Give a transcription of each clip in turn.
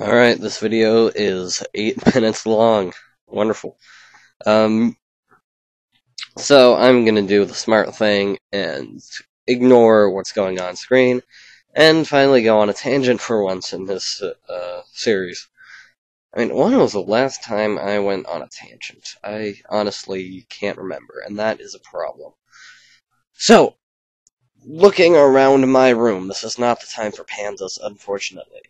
Alright, this video is 8 minutes long. Wonderful. Um, so I'm gonna do the smart thing and ignore what's going on screen, and finally go on a tangent for once in this series. I mean, when was the last time I went on a tangent? I honestly can't remember, and that is a problem. So, looking around my room, this is not the time for pandas, unfortunately.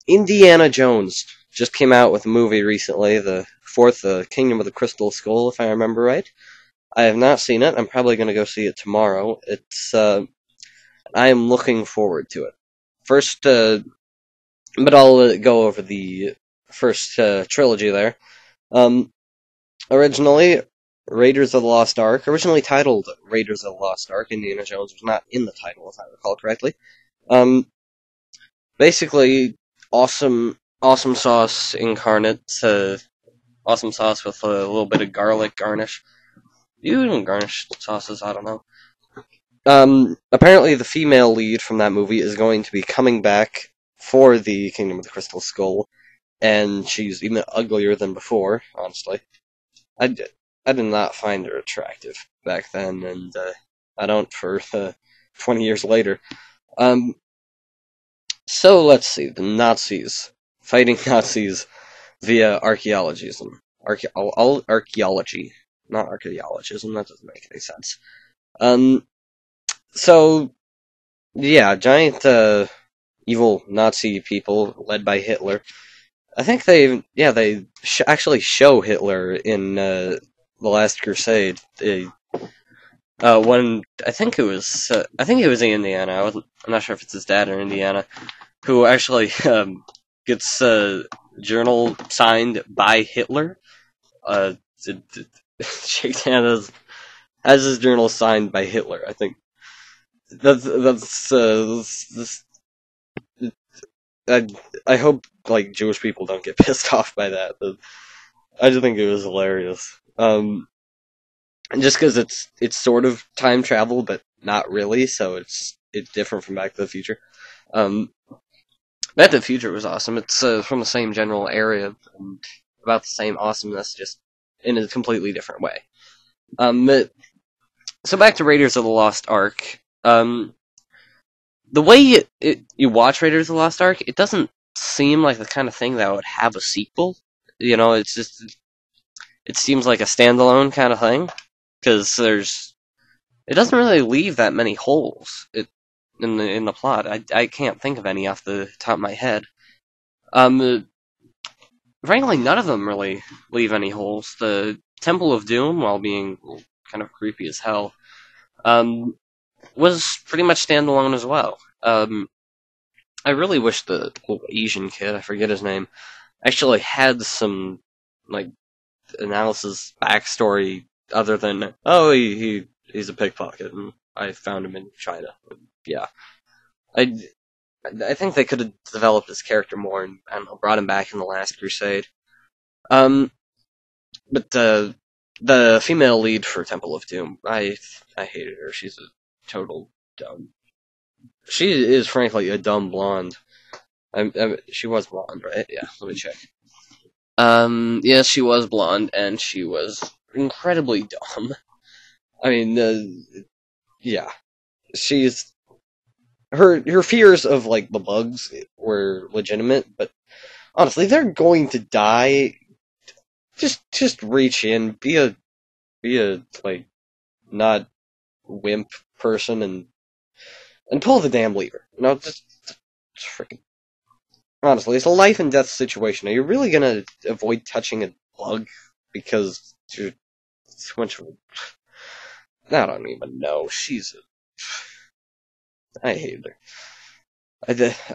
Indiana Jones just came out with a movie recently, the fourth Kingdom of the Crystal Skull, if I remember right. I have not seen it. I'm probably going to go see it tomorrow. I am looking forward to it. First, but I'll go over the first trilogy there. Um, Originally, Raiders of the Lost Ark, originally titled Raiders of the Lost Ark. Indiana Jones was not in the title, if I recall correctly. Um, Basically, awesome sauce incarnate. Awesome sauce with a little bit of garlic garnish. You even garnish sauces, I don't know. Apparently the female lead from that movie is going to be coming back for the Kingdom of the Crystal Skull, and she's even uglier than before, honestly. I did not find her attractive back then, and I don't for 20 years later. So let's see, the Nazis. Fighting Nazis via archaeologism. Archaeology. Not archaeologism, that doesn't make any sense. So, yeah, giant, evil Nazi people led by Hitler. I think they actually show Hitler in, The Last Crusade. When, I think it was Indiana, I'm not sure if it's his dad or Indiana, who actually, gets a journal signed by Hitler. Shakes hands has his journal signed by Hitler. I think that's I I hope like Jewish people don't get pissed off by that. But I just think it was hilarious. Just because it's sort of time travel, but not really. So it's different from Back to the Future. Um, Back to the Future was awesome. It's from the same general area and about the same awesomeness, just in a completely different way. So back to Raiders of the Lost Ark. The way you watch Raiders of the Lost Ark, it doesn't seem like the kind of thing that would have a sequel. You know, it seems like a standalone kind of thing because it doesn't really leave that many holes in the plot. I can't think of any off the top of my head. Frankly, none of them really leave any holes. The Temple of Doom, while being kind of creepy as hell, was pretty much standalone as well. I really wish the little Asian kid, I forget his name, actually had some like analysis backstory other than he's a pickpocket and I found him in China. Yeah, I I think they could have developed his character more and I don't know, brought him back in the Last Crusade. Um, but the female lead for Temple of Doom, I hated her. She's a total dumb. She is frankly a dumb blonde. She was blonde, right? Yeah, let me check. Yes, she was blonde, and she was incredibly dumb. I mean, yeah, she's her fears of like the bugs were legitimate, but honestly, they're going to die. Just reach in, be a like not wimp person, and pull the damn lever. No, just freaking. Honestly, it's a life and death situation. Are you really gonna avoid touching a bug because you're too much of a... I don't even know. I hated her.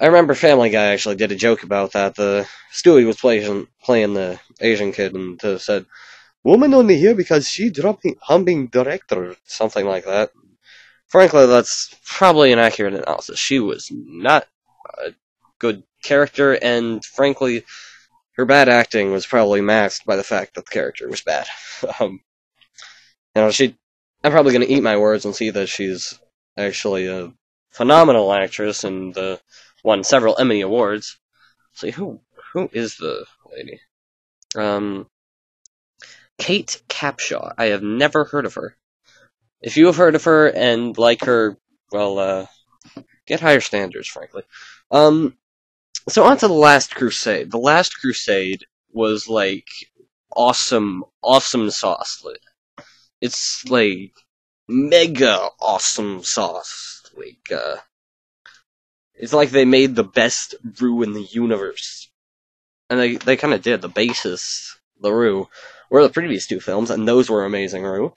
I remember Family Guy actually did a joke about that. The Stewie was playing the Asian kid and said, "Woman only here because she dropping humping director," something like that. Frankly, that's probably an accurate analysis. She was not a good character, and frankly, her bad acting was probably masked by the fact that the character was bad. um, I'm probably going to eat my words and see that she's actually a phenomenal actress and won several Emmy Awards. See, who is the lady? Um, Kate Capshaw. I have never heard of her. If you have heard of her and like her, well, get higher standards, frankly. So on to The Last Crusade. The Last Crusade was like awesome sauce. It's like mega awesome sauce. It's like they made the best brew in the universe. And they kind of did. The basis, the Rue, were the previous two films, and those were amazing Rue.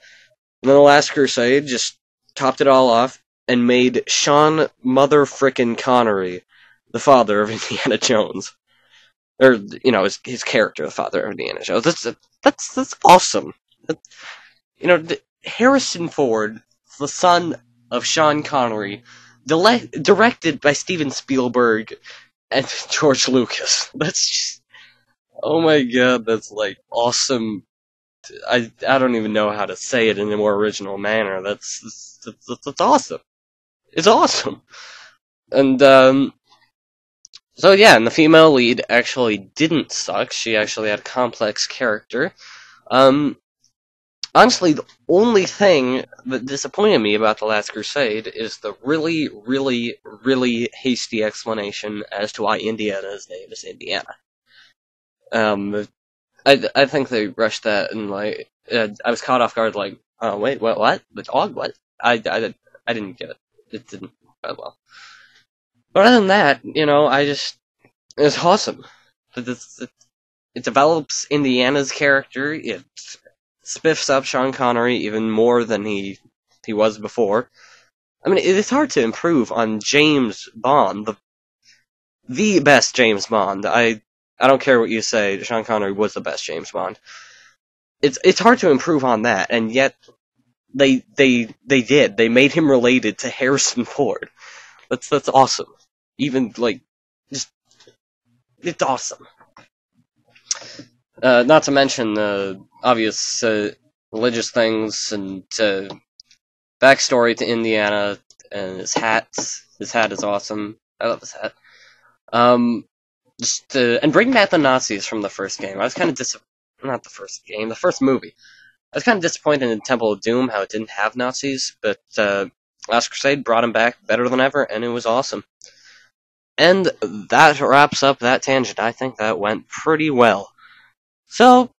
And then The Last Crusade just topped it all off and made Sean Mother Frickin' Connery the father of Indiana Jones. Or, his character, the father of Indiana Jones. That's awesome. Harrison Ford, the son of Sean Connery, directed by Steven Spielberg and George Lucas. That's just, oh my god, that's like awesome. I don't even know how to say it in a more original manner. That's awesome. It's awesome. And so yeah, and the female lead actually didn't suck. She actually had a complex character. Honestly, the only thing that disappointed me about The Last Crusade is the really, really, really hasty explanation as to why Indiana's name is Indiana. I think they rushed that, and I was caught off guard. Like, oh wait, what? The dog? What? I didn't get it. It didn't well. But other than that, it's awesome. It develops Indiana's character. It spiffs up Sean Connery even more than he was before. I mean, it's hard to improve on James Bond, the best James Bond. I don't care what you say, Sean Connery was the best James Bond. It's hard to improve on that, and yet they did. They made him related to Harrison Ford. That's awesome. Even just it's awesome. Not to mention the obvious religious things and backstory to Indiana and his hat. His hat is awesome. I love his hat. And bring back the Nazis from the first game. I was kind of not the first game, the first movie. I was kind of disappointed in Temple of Doom how it didn't have Nazis, but Last Crusade brought them back better than ever, and it was awesome. And that wraps up that tangent. I think that went pretty well. So,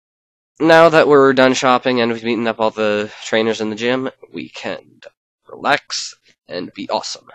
now that we're done shopping and we've beaten up all the trainers in the gym, we can relax and be awesome.